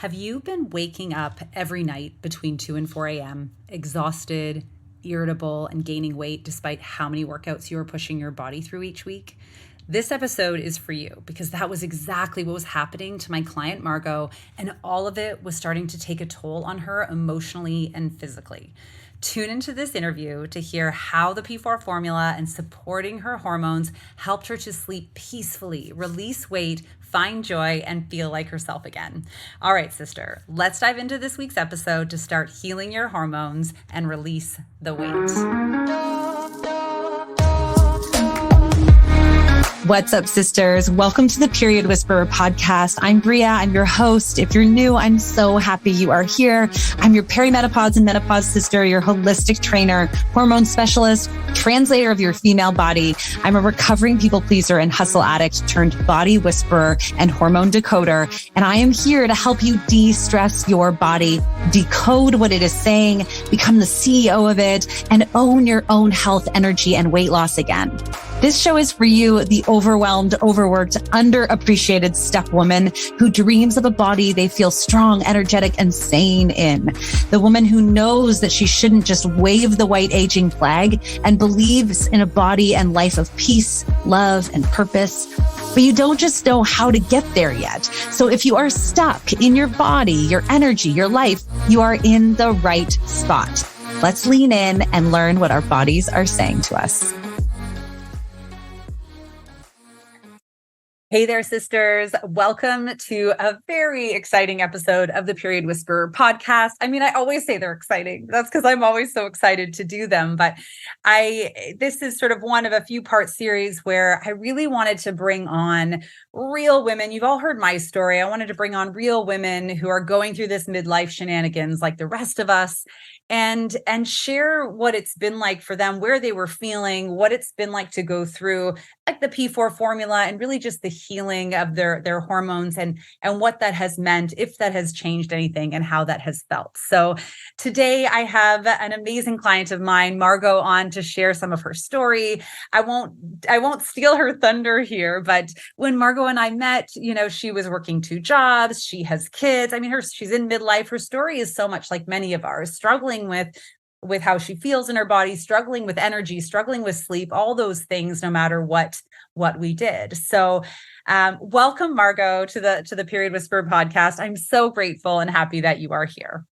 Have you been waking up every night between 2 and 4 a.m., exhausted, irritable, and gaining weight despite how many workouts you are pushing your body through each week? This episode is for you because that was exactly what was happening to my client Margo, and all of it was starting to take a toll on her emotionally and physically. Tune into this interview to hear how the P4 formula and supporting her hormones helped her to sleep peacefully, release weight, find joy, and feel like herself again. All right, sister, let's dive into this week's episode to start healing your hormones and release the weight. What's up, sisters? Welcome to the Period Whisperer podcast. I'm Bria. I'm your host. If you're new, I'm so happy you are here. I'm your perimenopause and menopause sister, your holistic trainer, hormone specialist, translator of your female body. I'm a recovering people pleaser and hustle addict turned body whisperer and hormone decoder. And I am here to help you de-stress your body, decode what it is saying, become the CEO of it, and own your own health, energy, and weight loss again. This show is for you, the overwhelmed, overworked, underappreciated step woman who dreams of a body they feel strong, energetic, and sane in. The woman who knows that she shouldn't just wave the white aging flag and believes in a body and life of peace, love, and purpose. But you don't just know how to get there yet. So if you are stuck in your body, your energy, your life, you are in the right spot. Let's lean in and learn what our bodies are saying to us. Hey there, sisters. Welcome to a very exciting episode of the Period Whisperer podcast. I mean, I always say they're exciting. That's because I'm always so excited to do them. But this is sort of one of a few part series where I really wanted to bring on real women. You've all heard my story. I wanted to bring on real women who are going through this midlife shenanigans like the rest of us, and share what it's been like for them, where they were feeling, what it's been like to go through like the P4 formula and really just the healing of their hormones and what that has meant, if that has changed anything, and how that has felt. So today I have an amazing client of mine, Margo, on to share some of her story. I won't steal her thunder here, but when Margo and I met, she was working 2 jobs, she has kids. I mean, she's in midlife. Her story is so much like many of ours, struggling with how she feels in her body, struggling with energy, struggling with sleep, all those things, no matter what we did. So welcome, Margo, to the Period Whisperer podcast. I'm so grateful and happy that you are here.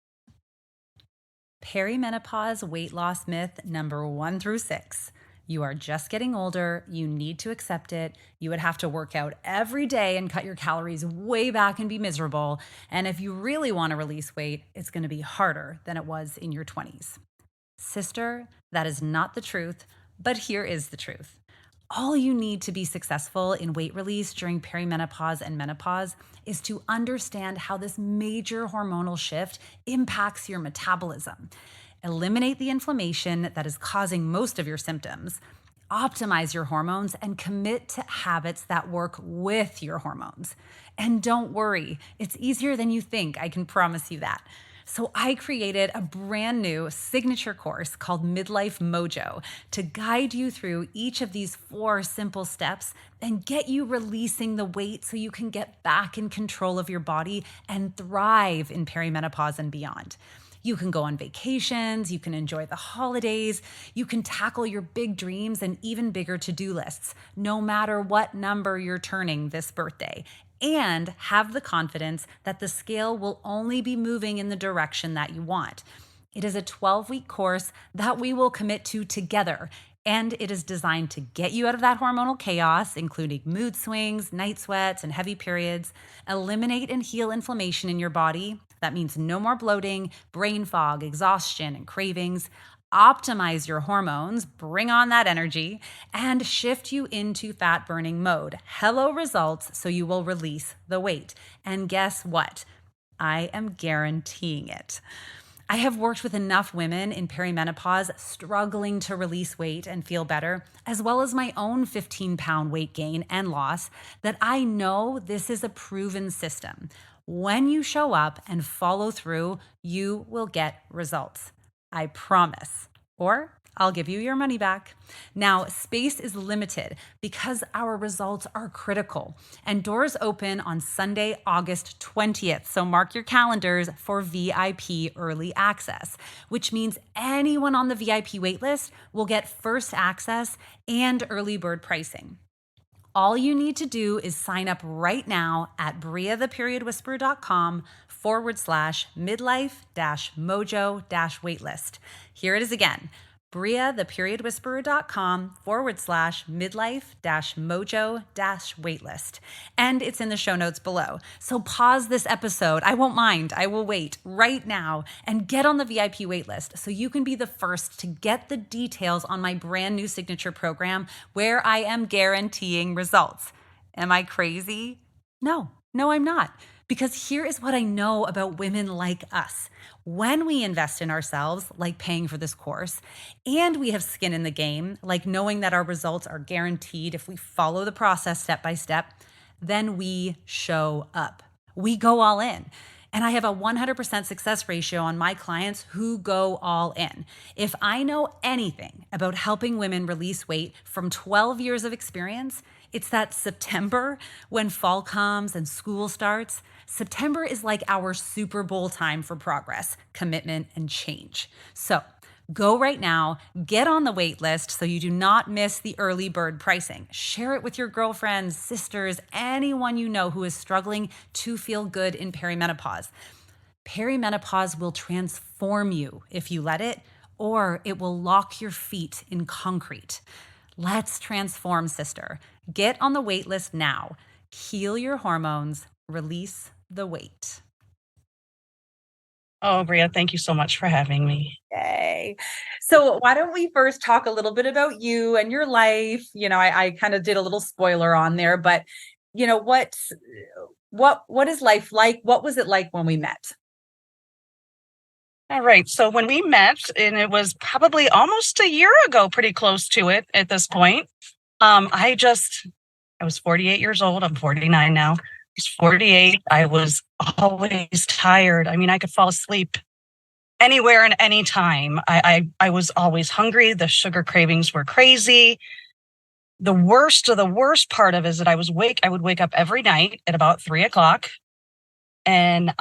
Perimenopause weight loss myth number 1 through 6. You are just getting older. You need to accept it. You would have to work out every day and cut your calories way back and be miserable. And if you really want to release weight, it's going to be harder than it was in your 20s. Sister, that is not the truth, but here is the truth. All you need to be successful in weight release during perimenopause and menopause is to understand how this major hormonal shift impacts your metabolism. Eliminate the inflammation that is causing most of your symptoms, optimize your hormones, and commit to habits that work with your hormones. And don't worry, it's easier than you think, I can promise you that. So I created a brand new signature course called Midlife Mojo to guide you through each of these 4 simple steps and get you releasing the weight so you can get back in control of your body and thrive in perimenopause and beyond. You can go on vacations, you can enjoy the holidays, you can tackle your big dreams and even bigger to-do lists, no matter what number you're turning this birthday, and have the confidence that the scale will only be moving in the direction that you want. It is a 12-week course that we will commit to together, and it is designed to get you out of that hormonal chaos, including mood swings, night sweats, and heavy periods, eliminate and heal inflammation in your body. That means no more bloating, brain fog, exhaustion, and cravings. Optimize your hormones, bring on that energy, and shift you into fat burning mode. Hello results, so you will release the weight. And guess what? I am guaranteeing it. I have worked with enough women in perimenopause struggling to release weight and feel better, as well as my own 15-pound weight gain and loss, that I know this is a proven system. When you show up and follow through, you will get results. I promise. Or I'll give you your money back. Now, space is limited because our results are critical, and doors open on Sunday, August 20th. So mark your calendars for VIP early access, which means anyone on the VIP waitlist will get first access and early bird pricing. All you need to do is sign up right now at briatheperiodwhisperer.com/midlife-mojo-waitlist. Here it is again, briatheperiodwhisperer.com/midlife-mojo-waitlist. And it's in the show notes below. So pause this episode. I won't mind. I will wait right now and get on the VIP waitlist so you can be the first to get the details on my brand new signature program where I am guaranteeing results. Am I crazy? No, I'm not. Because here is what I know about women like us. When we invest in ourselves, like paying for this course, and we have skin in the game, like knowing that our results are guaranteed if we follow the process step by step, then we show up. We go all in. And I have a 100% success ratio on my clients who go all in. If I know anything about helping women release weight from 12 years of experience, it's that September, when fall comes and school starts, September is like our Super Bowl time for progress, commitment, and change. So go right now, get on the wait list so you do not miss the early bird pricing. Share it with your girlfriends, sisters, anyone you know who is struggling to feel good in perimenopause. Perimenopause will transform you if you let it, or it will lock your feet in concrete. Let's transform, sister. Get on the wait list now. Heal your hormones, release the weight. Oh, Bria, thank you so much for having me. Yay. So why don't we first talk a little bit about you and your life? I kind of did a little spoiler on there, but what is life like? What was it like when we met? All right. So when we met, and it was probably almost a year ago, pretty close to it at this point, I was 48 years old. I'm 49 now. I was 48. I was always tired. I mean, I could fall asleep anywhere and any time. I was always hungry. The sugar cravings were crazy. The worst of the worst part of it is that I would wake up every night at about 3:00. And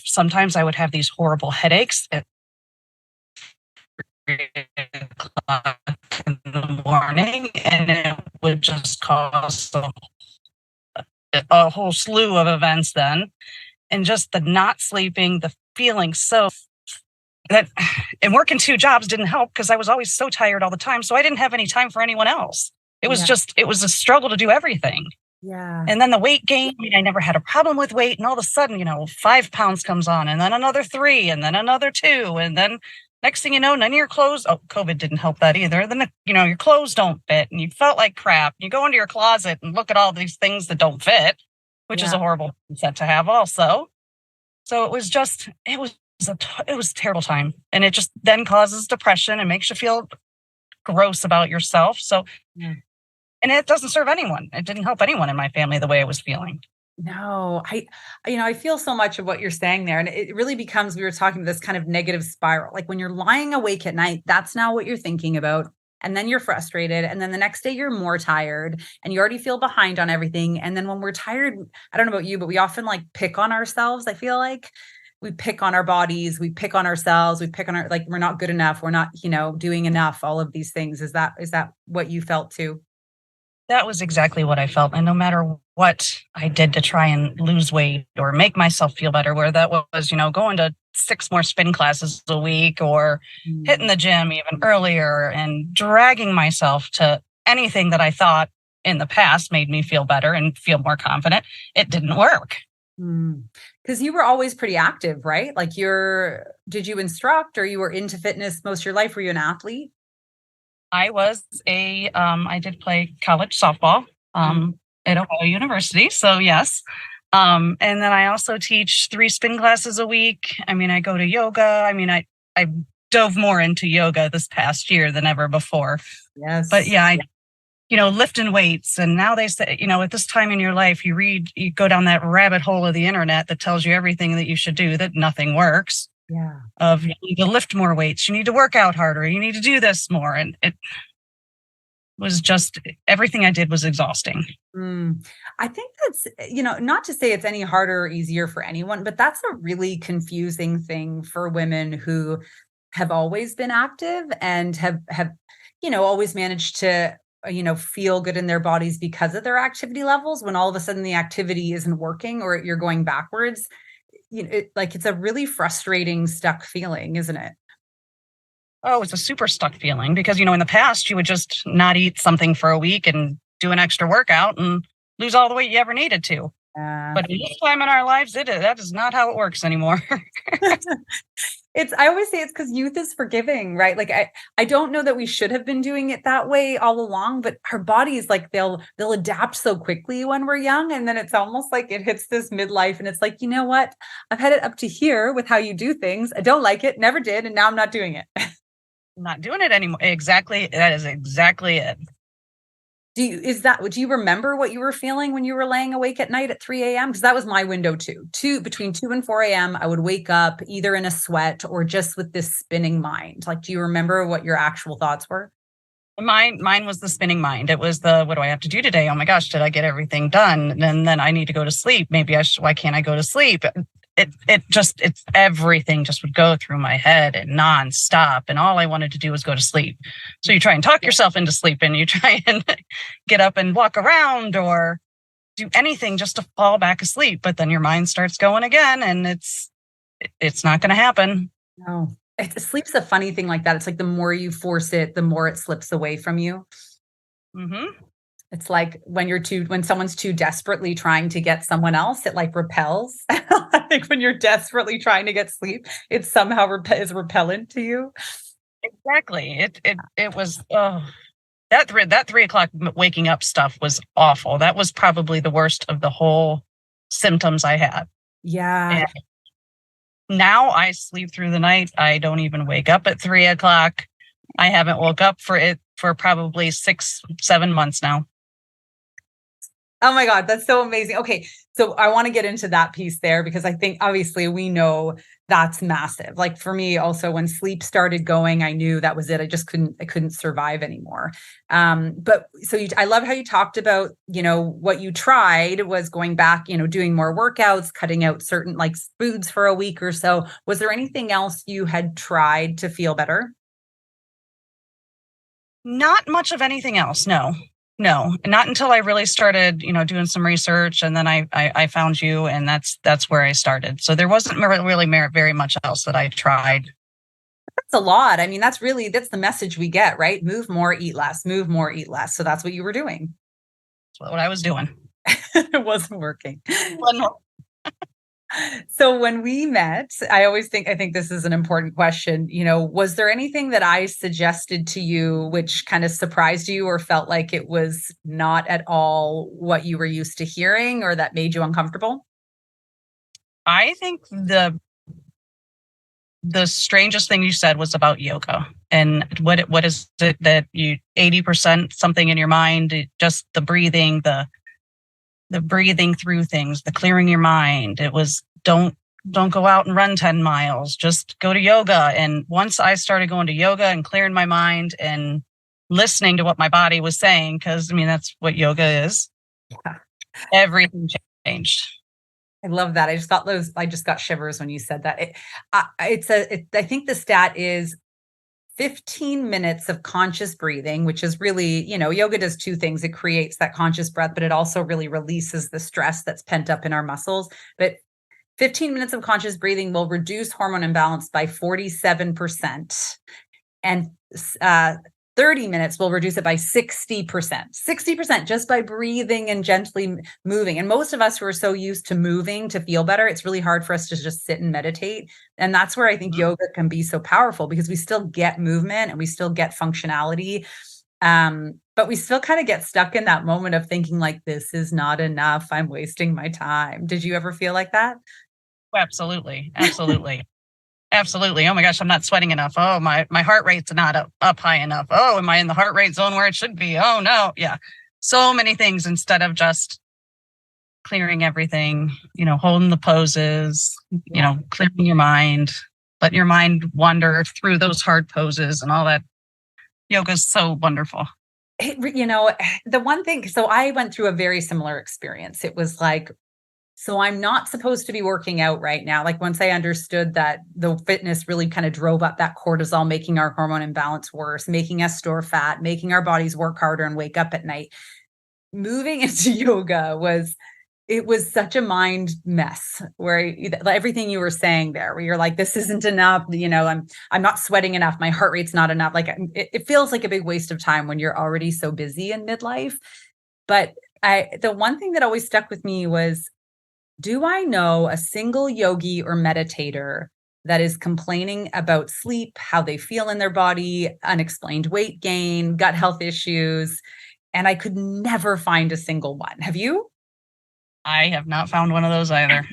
sometimes I would have these horrible headaches at 3:00 in the morning, and it would just cause a whole slew of events then. And just the not sleeping, the feeling and working 2 jobs didn't help because I was always so tired all the time. So I didn't have any time for anyone else. It was it was a struggle to do everything. Yeah. And then the weight gain, I never had a problem with weight. And all of a sudden, 5 pounds comes on, and then another 3, and then another 2. And then next thing you know, none of your clothes, COVID didn't help that either. Then, your clothes don't fit and you felt like crap. You go into your closet and look at all these things that don't fit, which is a horrible mindset to have also. So it was a terrible time. And it just then causes depression and makes you feel gross about yourself. So, and it doesn't serve anyone. It didn't help anyone in my family the way I was feeling. No, I feel so much of what you're saying there. And it really becomes, we were talking this kind of negative spiral. Like when you're lying awake at night, that's now what you're thinking about. And then you're frustrated. And then the next day you're more tired and you already feel behind on everything. And then when we're tired, I don't know about you, but we often pick on ourselves. I feel like we pick on our bodies, we pick on ourselves, we pick on we're not good enough. We're not, doing enough, all of these things. Is that what you felt too? That was exactly what I felt. And no matter what I did to try and lose weight or make myself feel better, where that was, going to 6 more spin classes a week or hitting the gym even earlier and dragging myself to anything that I thought in the past made me feel better and feel more confident, it didn't work. Because you were always pretty active, right? Did you instruct or you were into fitness most of your life? Were you an athlete? I was I did play college softball at Ohio University. So yes. And then I also teach 3 spin classes a week. I mean, I go to yoga. I mean, I dove more into yoga this past year than ever before. Yes. But yeah, lifting weights. And now they say, at this time in your life, you go down that rabbit hole of the internet that tells you everything that you should do, that nothing works. Yeah. of you need to lift more weights, you need to work out harder, you need to do this more. And it was just everything I did was exhausting. Mm. I think that's, not to say it's any harder or easier for anyone, but that's a really confusing thing for women who have always been active and have always managed to feel good in their bodies because of their activity levels. When all of a sudden the activity isn't working or you're going backwards, it's a really frustrating, stuck feeling, isn't it? Oh, it's a super stuck feeling because, in the past you would just not eat something for a week and do an extra workout and lose all the weight you ever needed to. Uh, But in this time in our lives, that is not how it works anymore. I always say it's because youth is forgiving, right? Like I don't know that we should have been doing it that way all along, but our bodies, like they'll adapt so quickly when we're young. And then it's almost like it hits this midlife and it's like, you know what? I've had it up to here with how you do things. I don't like it, never did, and now I'm not doing it. I'm not doing it anymore. Exactly. That is exactly it. Do you remember what you were feeling when you were laying awake at night at 3 a.m.? Because that was my window too. Between 2 and 4 a.m., I would wake up either in a sweat or just with this spinning mind. Like, do you remember what your actual thoughts were? Mine was the spinning mind. It was what do I have to do today? Oh my gosh, did I get everything done? And then I need to go to sleep. Maybe why can't I go to sleep? It's everything just would go through my head and nonstop. And all I wanted to do was go to sleep. So you try and talk yourself into sleep and you try and get up and walk around or do anything just to fall back asleep. But then your mind starts going again and it's not going to happen. No. Sleep's a funny thing like that. It's like the more you force it, the more it slips away from you. Mm-hmm. It's like when someone's too desperately trying to get someone else, it like repels. I think when you're desperately trying to get sleep, it somehow is repellent to you. Exactly. It was that 3 o'clock waking up stuff was awful. That was probably the worst of the whole symptoms I had. Yeah. And now I sleep through the night. I don't even wake up at 3 o'clock. I haven't woke up for probably 6-7 months now. Oh my God, that's so amazing. Okay, so I want to get into that piece there because I think obviously we know that's massive. Like for me also when sleep started going, I knew that was it. I couldn't survive anymore. But so I love how you talked about, what you tried was going back, doing more workouts, cutting out certain like foods for a week or so. Was there anything else you had tried to feel better? Not much of anything else. No, not until I really started, doing some research, and then I found you, and that's where I started. So there wasn't really very much else that I tried. That's a lot. I mean, that's the message we get, right? Move more, eat less. Move more, eat less. So that's what you were doing. That's what I was doing. It wasn't working. So when we met, I think this is an important question. Was there anything that I suggested to you which kind of surprised you or felt like it was not at all what you were used to hearing or that made you uncomfortable? I think the strangest thing you said was about yoga and what is it that you 80% something in your mind, just the breathing, the breathing through things, the clearing your mind. It was don't go out and run 10 miles, just go to yoga. And once I started going to yoga and clearing my mind and listening to what my body was saying, because that's what yoga is. Yeah. Everything changed. I love that. I just got shivers when you said that. I think the stat is 15 minutes of conscious breathing, which is really, yoga does two things. It creates that conscious breath, but it also really releases the stress that's pent up in our muscles. But 15 minutes of conscious breathing will reduce hormone imbalance by 47%. And 30 minutes will reduce it by 60%. 60% just by breathing and gently moving. And most of us who are so used to moving to feel better, it's really hard for us to just sit and meditate. And that's where I think yoga can be so powerful because we still get movement and we still get functionality. But we still kind of get stuck in that moment of thinking like, this is not enough. I'm wasting my time. Did you ever feel like that? Absolutely. Absolutely. Absolutely. Oh my gosh, I'm not sweating enough. Oh, my heart rate's not up high enough. Oh, am I in the heart rate zone where it should be? Oh no. Yeah. So many things instead of just clearing everything, holding the poses, clearing your mind. let your mind wander through those hard poses and all that. Yoga is so wonderful. The one thing, so I went through a very similar experience. It was like, so I'm not supposed to be working out right now. Like once I understood that the fitness really kind of drove up that cortisol, making our hormone imbalance worse, making us store fat, making our bodies work harder and wake up at night. Moving into yoga it was such a mind mess where everything you were saying there, where you're like, this isn't enough. I'm not sweating enough. My heart rate's not enough. Like it feels like a big waste of time when you're already so busy in midlife. But the one thing that always stuck with me was, do I know a single yogi or meditator that is complaining about sleep, how they feel in their body, unexplained weight gain, gut health issues? And I could never find a single one. Have you? I have not found one of those either.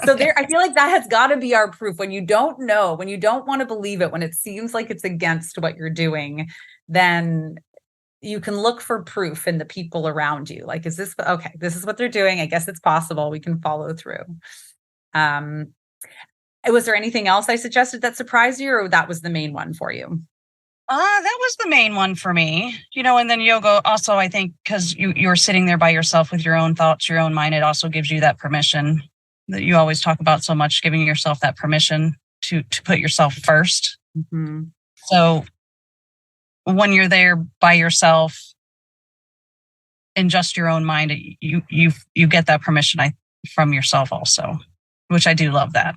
So I feel like that has got to be our proof. When you don't know, when you don't want to believe it, when it seems like it's against what you're doing, then you can look for proof in the people around you. Like, is this okay? This is what they're doing. I guess it's possible. We can follow through. Was there anything else I suggested that surprised you, or that was the main one for you? That was the main one for me, and then yoga also, I think, because you're sitting there by yourself with your own thoughts, your own mind, it also gives you that permission that you always talk about so much, giving yourself that permission to put yourself first. Mm-hmm. So when you're there by yourself in just your own mind, you get that permission from yourself also, which I do love that.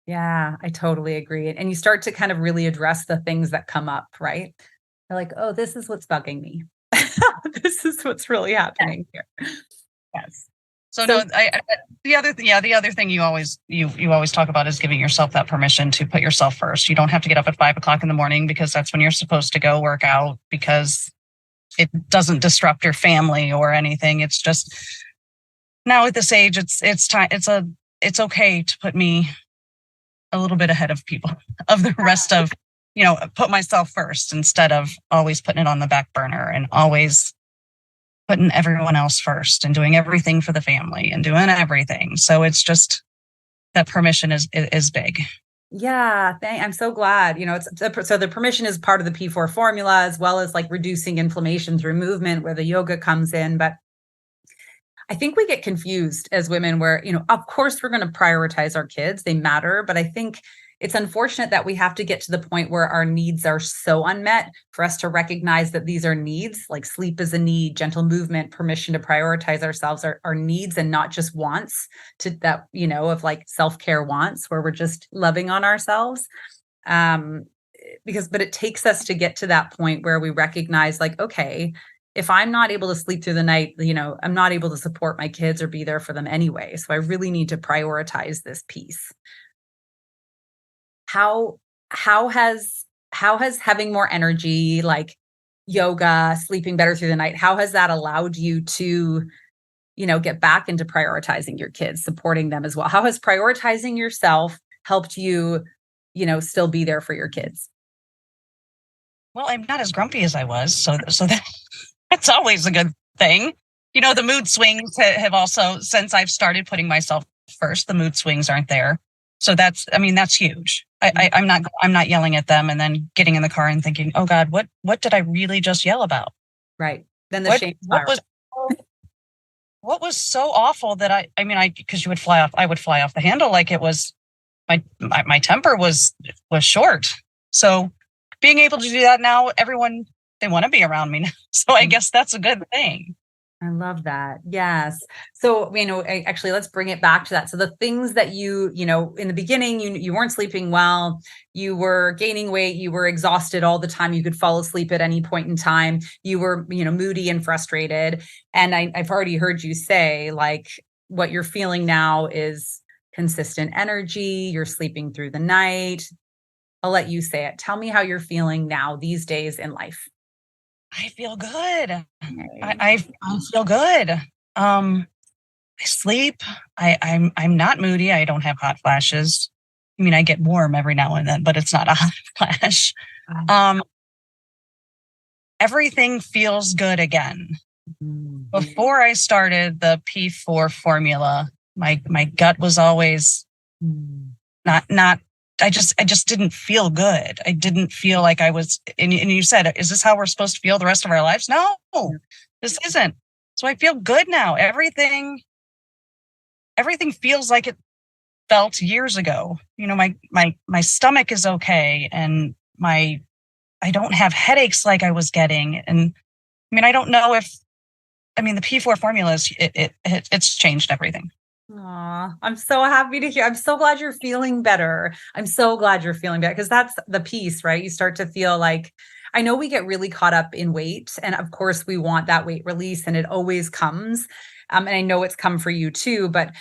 Yeah, I totally agree. And you start to kind of really address the things that come up, right? You're like, oh, this is what's bugging me. This is what's really happening here. Yes. So no, the other thing you always talk about is giving yourself that permission to put yourself first. You don't have to get up at 5 o'clock in the morning because that's when you're supposed to go work out, because it doesn't disrupt your family or anything. It's just now at this age, it's time. It's okay to put me a little bit ahead of people, of the rest of, put myself first instead of always putting it on the back burner and always putting everyone else first and doing everything for the family and doing everything. So it's just that permission is big. Yeah, I'm so glad. So the permission is part of the P4 formula, as well as like reducing inflammation through movement, where the yoga comes in. But I think we get confused as women where, of course, we're going to prioritize our kids. They matter. But I think it's unfortunate that we have to get to the point where our needs are so unmet for us to recognize that these are needs, like sleep is a need, gentle movement, permission to prioritize ourselves are needs and not just wants of like self-care wants where we're just loving on ourselves. But it takes us to get to that point where we recognize like, okay, if I'm not able to sleep through the night, I'm not able to support my kids or be there for them anyway. So I really need to prioritize this piece. How has having more energy, like yoga, sleeping better through the night, how has that allowed you to, get back into prioritizing your kids, supporting them as well? How has prioritizing yourself helped you, still be there for your kids? Well, I'm not as grumpy as I was. So that's always a good thing. The mood swings have also, since I've started putting myself first, the mood swings aren't there. So that's huge. I'm not yelling at them and then getting in the car and thinking, oh God, what did I really just yell about? Right. Then the shame spiral. What was so awful that because I would fly off the handle. Like it was, my temper was short. So being able to do that now, everyone, they want to be around me now. So I guess that's a good thing. I love that. Yes. So, actually, let's bring it back to that. So the things that you in the beginning, you weren't sleeping well, you were gaining weight, you were exhausted all the time. You could fall asleep at any point in time. You were, moody and frustrated. And I've already heard you say like what you're feeling now is consistent energy. You're sleeping through the night. I'll let you say it. Tell me how you're feeling now these days in life. I feel good. I feel good. I sleep. I'm not moody. I don't have hot flashes. I get warm every now and then, but it's not a hot flash. Everything feels good again. Before I started the P4 formula, my gut was always not, I just didn't feel good. I didn't feel like I was, and you said, is this how we're supposed to feel the rest of our lives? No, this isn't. So I feel good now. Everything feels like it felt years ago. My stomach is okay, and I don't have headaches like I was getting. And I don't know if, the P4 formulas, it's changed everything. Aw, I'm so happy to hear. I'm so glad you're feeling better. I'm so glad you're feeling better, because that's the piece, right? You start to feel like, I know we get really caught up in weight, and of course we want that weight release, and it always comes. And I know it's come for you too, but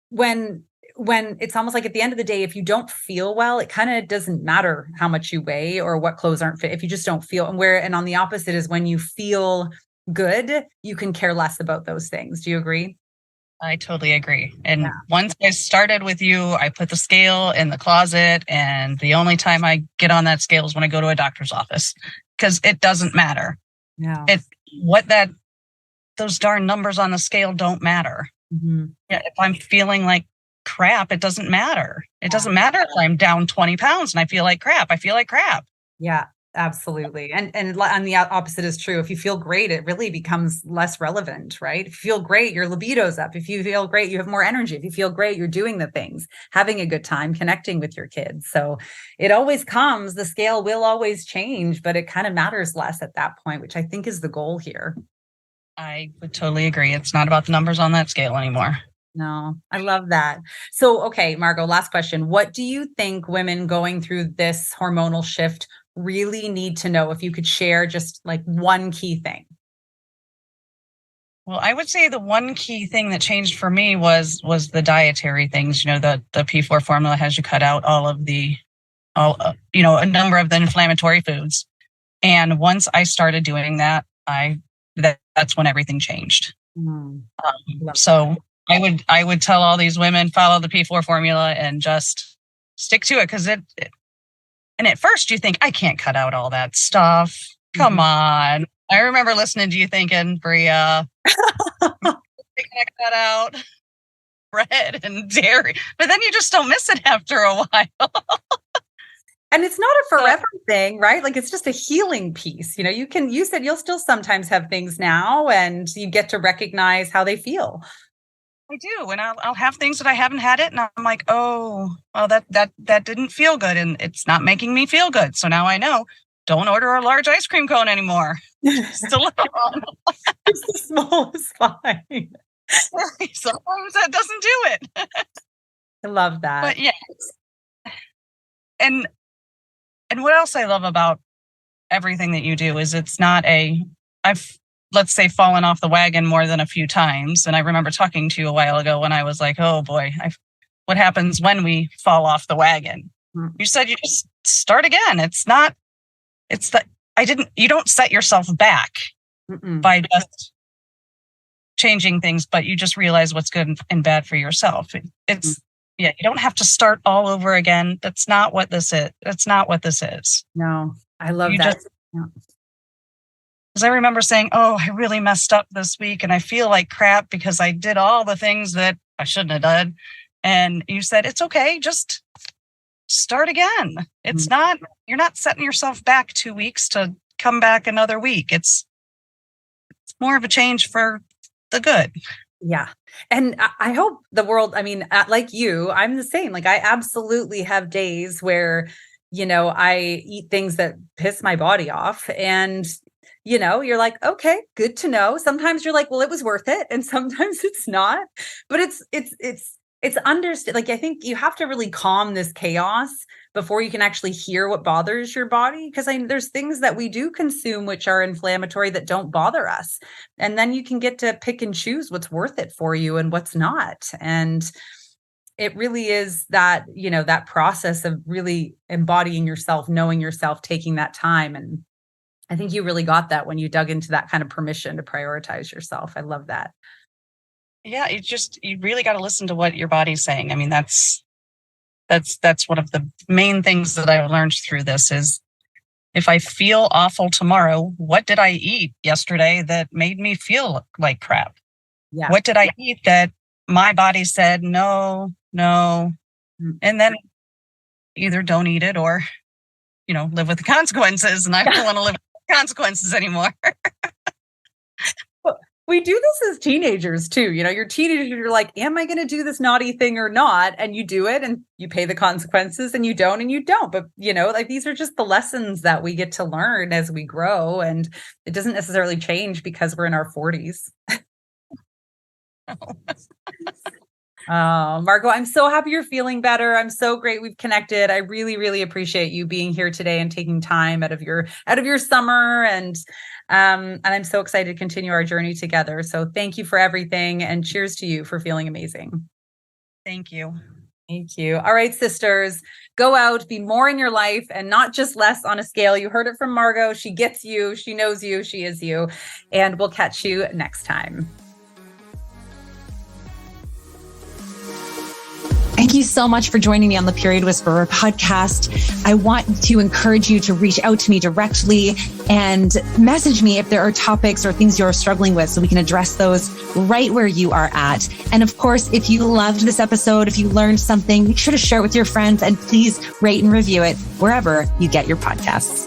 when it's almost like at the end of the day, if you don't feel well, it kind of doesn't matter how much you weigh or what clothes aren't fit. If you just don't feel, and on the opposite is when you feel good, you can care less about those things. Do you agree? I totally agree. And once I started with you, I put the scale in the closet, and the only time I get on that scale is when I go to a doctor's office, because it doesn't matter. Yeah. Those darn numbers on the scale don't matter. Mm-hmm. Yeah. If I'm feeling like crap, it doesn't matter. It doesn't matter if I'm down 20 pounds and I feel like crap. I feel like crap. Yeah, absolutely. And on the opposite is true. If you feel great, it really becomes less relevant, right? If you feel great, your libido's up. If you feel great, you have more energy. If you feel great, you're doing the things, having a good time, connecting with your kids. So it always comes, the scale will always change, but it kind of matters less at that point, which I think is the goal here. I would totally agree. It's not about the numbers on that scale anymore. No, I love that. So, okay, Margo, last question. What do you think women going through this hormonal shift really need to know? If you could share just like one key thing. Well, I would say the one key thing that changed for me was the dietary things. The P4 formula has you cut out a number of the inflammatory foods. And once I started doing that, that's when everything changed. So I would tell all these women, follow the P4 formula and just stick to it. Because and at first you think, I can't cut out all that stuff. Come on. I remember listening to you thinking, Bria, I'm gonna cut out bread and dairy. But then you just don't miss it after a while. And it's not a forever thing, right? Like, it's just a healing piece. You said you'll still sometimes have things now, and you get to recognize how they feel. I do. And I'll have things that I haven't had it. And I'm like, oh, well, that didn't feel good. And it's not making me feel good. So now I know, don't order a large ice cream cone anymore. Just a little. It's the smallest fine. Sometimes that doesn't do it. I love that. But yeah. And what else I love about everything that you do is it's not I've, let's say, fallen off the wagon more than a few times. And I remember talking to you a while ago when I was like, oh boy, what happens when we fall off the wagon? Mm-hmm. You said you just start again. You don't set yourself back by just changing things, but you just realize what's good and bad for yourself. You don't have to start all over again. That's not what this is. No, I love that. Because I remember saying, oh, I really messed up this week and I feel like crap because I did all the things that I shouldn't have done. And you said, it's okay. Just start again. It's not, you're not setting yourself back 2 weeks to come back another week. It's more of a change for the good. Yeah. And I hope the world, like you, I'm the same. Like, I absolutely have days where, I eat things that piss my body off, and, you're like, okay, good to know. Sometimes you're like, well, it was worth it. And sometimes it's not, but it's understood. Like, I think you have to really calm this chaos before you can actually hear what bothers your body. Because there's things that we do consume which are inflammatory that don't bother us. And then you can get to pick and choose what's worth it for you and what's not. And it really is that, that process of really embodying yourself, knowing yourself, taking that time. And I think you really got that when you dug into that kind of permission to prioritize yourself. I love that. Yeah, you really got to listen to what your body's saying. That's one of the main things that I learned through this is, if I feel awful tomorrow, what did I eat yesterday that made me feel like crap? Yeah. What did I eat that my body said, no. And then either don't eat it or, live with the consequences. And I don't want to live with the consequences anymore. We do this as teenagers too. You're teenagers, you're like, am I going to do this naughty thing or not? And you do it and you pay the consequences, and you don't. But, these are just the lessons that we get to learn as we grow. And it doesn't necessarily change because we're in our 40s. Margo, I'm so happy you're feeling better. I'm so great we've connected. I really, really appreciate you being here today and taking time out of your summer. And I'm so excited to continue our journey together. So thank you for everything, and cheers to you for feeling amazing. Thank you. Thank you. All right, sisters, go out, be more in your life and not just less on a scale. You heard it from Margo. She gets you. She knows you. She is you. And we'll catch you next time. Thank you so much for joining me on the Period Whisperer podcast. I want to encourage you to reach out to me directly and message me if there are topics or things you're struggling with so we can address those right where you are at. And of course, if you loved this episode, if you learned something, make sure to share it with your friends and please rate and review it wherever you get your podcasts.